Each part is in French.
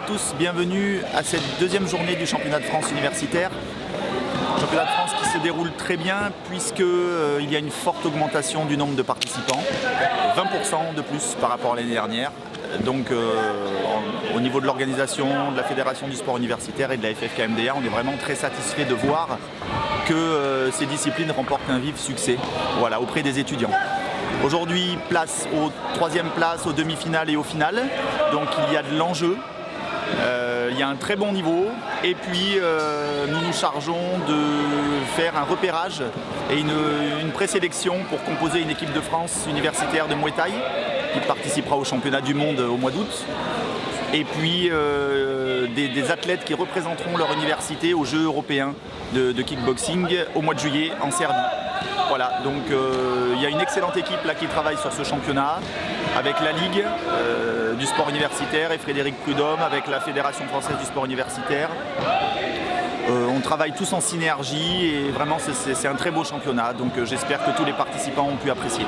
tous, bienvenue à cette deuxième journée du championnat de France universitaire. Championnat de France qui se déroule très bien puisqu'il y a une forte augmentation du nombre de participants, 20% de plus par rapport à l'année dernière. Donc au niveau de l'organisation, de la Fédération du sport universitaire et de la FFK-MDA, on est vraiment très satisfait de voir que ces disciplines remportent un vif succès auprès des étudiants. Aujourd'hui, place aux troisième place, aux demi-finales et aux finales. Donc il y a de l'enjeu, il y a un très bon niveau. Et puis nous nous chargeons de faire un repérage et une présélection pour composer une équipe de France universitaire de Muay Thai qui participera au championnat du monde au mois d'août. Et puis des athlètes qui représenteront leur université aux Jeux européens de kickboxing au mois de juillet en Serbie. Voilà, donc il y a une excellente équipe là qui travaille sur ce championnat avec la Ligue du sport universitaire et Frédéric Prudhomme avec la Fédération française du sport universitaire. On travaille tous en synergie et vraiment c'est un très beau championnat, donc j'espère que tous les participants ont pu apprécier.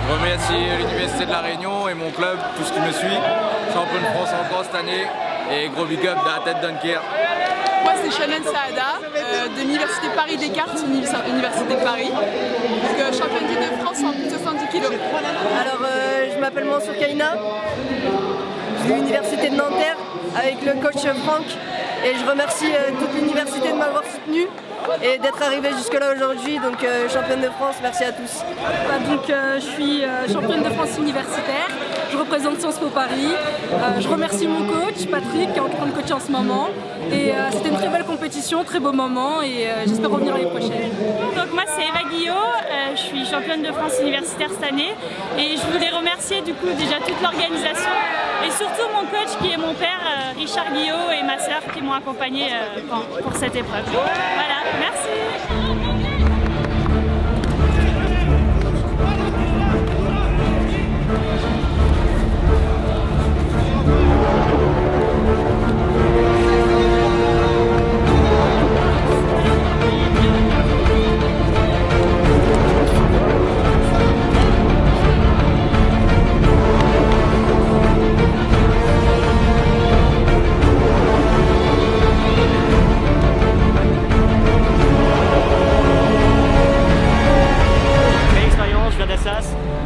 Je remercie l'Université de La Réunion et mon club, tout ce qui me suit. Champion de France encore cette année et gros big up de la tête Dunkerque. Moi c'est Shannon Saada de l'Université Paris Descartes, Université de Paris. Donc championne de France en plus de 70 kg. Alors je m'appelle Mansour Kaina, de l'Université de Nanterre avec le coach Franck et je remercie toute l'université de m'avoir soutenu et d'être arrivé jusque là aujourd'hui, donc championne de France, merci à tous. Je suis championne de France universitaire, je représente Sciences Po Paris, je remercie mon coach Patrick qui est en train de coacher en ce moment et c'était une très belle compétition, très beau moment et j'espère revenir l'année prochaine. Donc moi c'est Eva Guillot, je suis championne de France universitaire cette année et je voudrais remercier du coup déjà toute l'organisation et surtout mon coach qui est mon père Richard Guillot et ma sœur qui m'ont accompagné pour cette épreuve. Voilà, merci.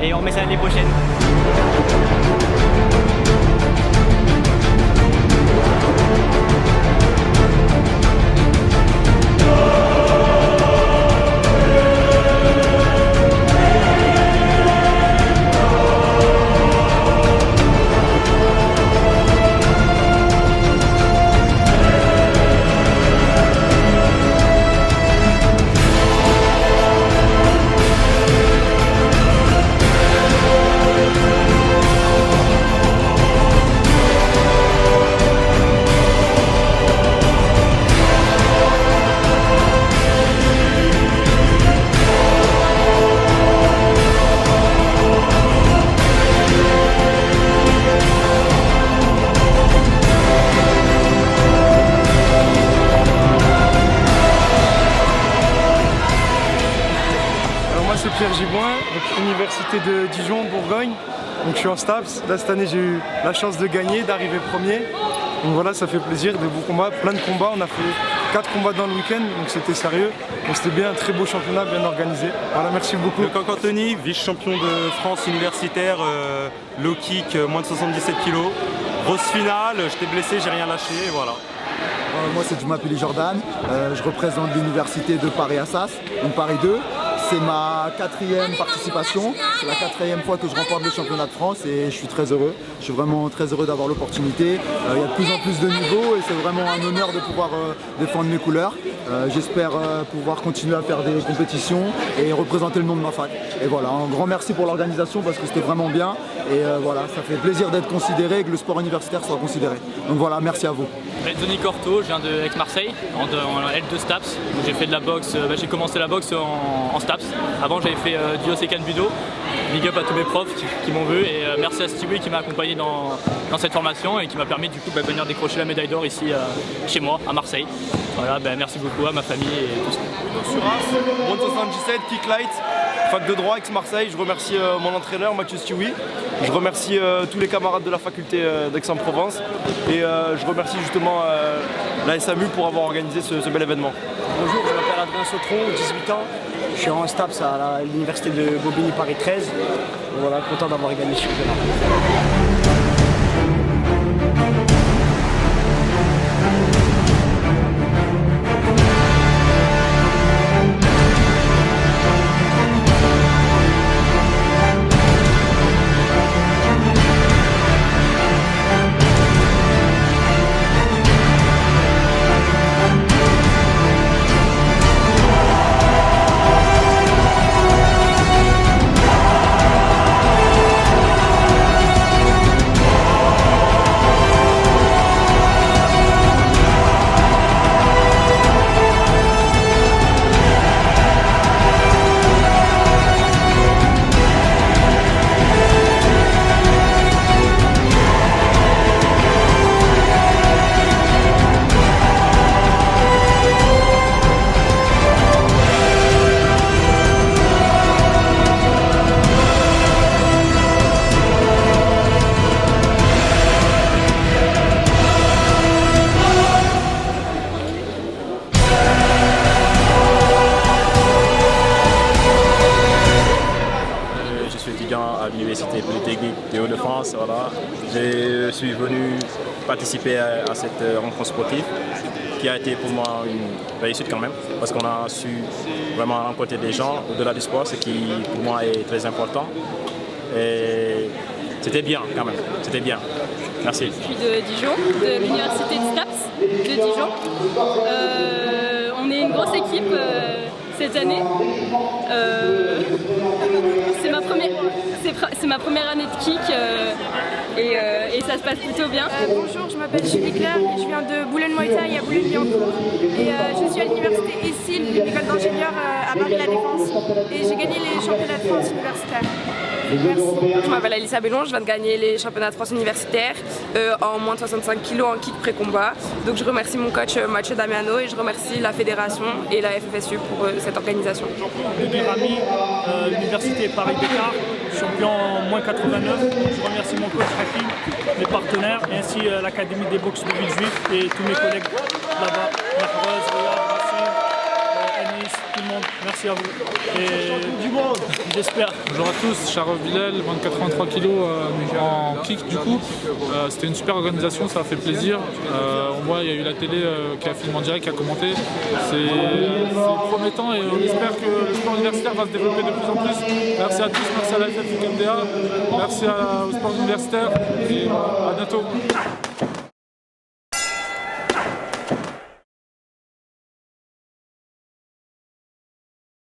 Et on remet ça l'année prochaine. Université de Dijon, Bourgogne. Donc je suis en STAPS. Là cette année j'ai eu la chance de gagner, d'arriver premier. Donc voilà, ça fait plaisir, de beaux combats, plein de combats. On a fait 4 combats dans le week-end, donc c'était sérieux. Donc c'était bien, un très beau championnat, bien organisé. Voilà, merci beaucoup. Lecoq Anthony, vice-champion de France universitaire, low kick, moins de 77 kg. Grosse finale, j'étais blessé, j'ai rien lâché, et voilà. Moi c'est Juma Pili Jordan, je représente l'université de Paris-Assas, donc Paris 2. C'est ma 4e participation, c'est la 4e fois que je remporte le championnat de France et je suis très heureux. Je suis vraiment très heureux d'avoir l'opportunité. Il y a de plus en plus de niveaux et c'est vraiment un honneur de pouvoir défendre mes couleurs. J'espère pouvoir continuer à faire des compétitions et représenter le nom de ma fac. Et voilà, un grand merci pour l'organisation parce que c'était vraiment bien. Et voilà, ça fait plaisir d'être considéré et que le sport universitaire soit considéré. Donc voilà, merci à vous. Denis Corto, je viens de Aix-Marseille, en L2 STAPS. J'ai fait de la boxe, j'ai commencé la boxe en STAPS. Avant j'avais fait du Osekan Budo. Big up à tous mes profs qui m'ont vu et merci à Stewie qui m'a accompagné dans cette formation et qui m'a permis du coup de venir décrocher la médaille d'or ici chez moi à Marseille. Voilà, merci beaucoup à ma famille et tout ça. Suras, moins de 77, kick light, fac de droit Aix-Marseille. Je remercie mon entraîneur Mathieu Stewie. Je remercie tous les camarades de la faculté d'Aix-en-Provence et je remercie justement la SAMU pour avoir organisé ce bel événement. Bonjour, je m'appelle Adrien Sautron, 18 ans. Je suis en STAPS à l'université de Bobigny Paris 13. Voilà, content d'avoir gagné ce championnat. À l'Université Polytechnique des Hauts-de-France. Voilà. Je suis venu participer à cette rencontre sportive qui a été pour moi une réussite quand même parce qu'on a su vraiment rencontrer des gens au-delà du sport, ce qui pour moi est très important. Et c'était bien quand même, c'était bien. Merci. Je suis de Dijon, de l'université de STAPS de Dijon. On est une grosse équipe cette année. C'est ma première année de kick et ça se passe plutôt bien. Bonjour, je m'appelle Julie Claire et je viens de Boulogne-Muay Thai à Boulogne-Billancourt. Et je suis à l'université ESIL, l'école d'ingénieurs à Paris-La Défense. Et j'ai gagné les championnats de France universitaires. Merci. Je m'appelle Alissa Bellon, je viens de gagner les championnats de France universitaires en moins de 65 kg en kick pré-combat. Donc je remercie mon coach Mathieu Damiano et je remercie la fédération et la FFSU pour cette organisation. Rami, l'université Paris-Descartes, champion en moins 89. Je remercie mon coach Hakim, mes partenaires et ainsi l'académie des boxe de Villejuif et tous mes collègues là-bas. Mahrouz, Riyad, Racine, Anis, tout le monde. Merci à vous. Et du monde, j'espère. Bonjour à tous, Charles Bilal, moins de 83 kg en kick du coup. C'était une super organisation, ça a fait plaisir. On voit, il y a eu la télé qui a filmé en direct, qui a commenté. C'est promettant et on espère que le sport universitaire va se développer de plus en plus. Merci à tous, merci à la FFUMDA, merci au sport universitaire et à bientôt.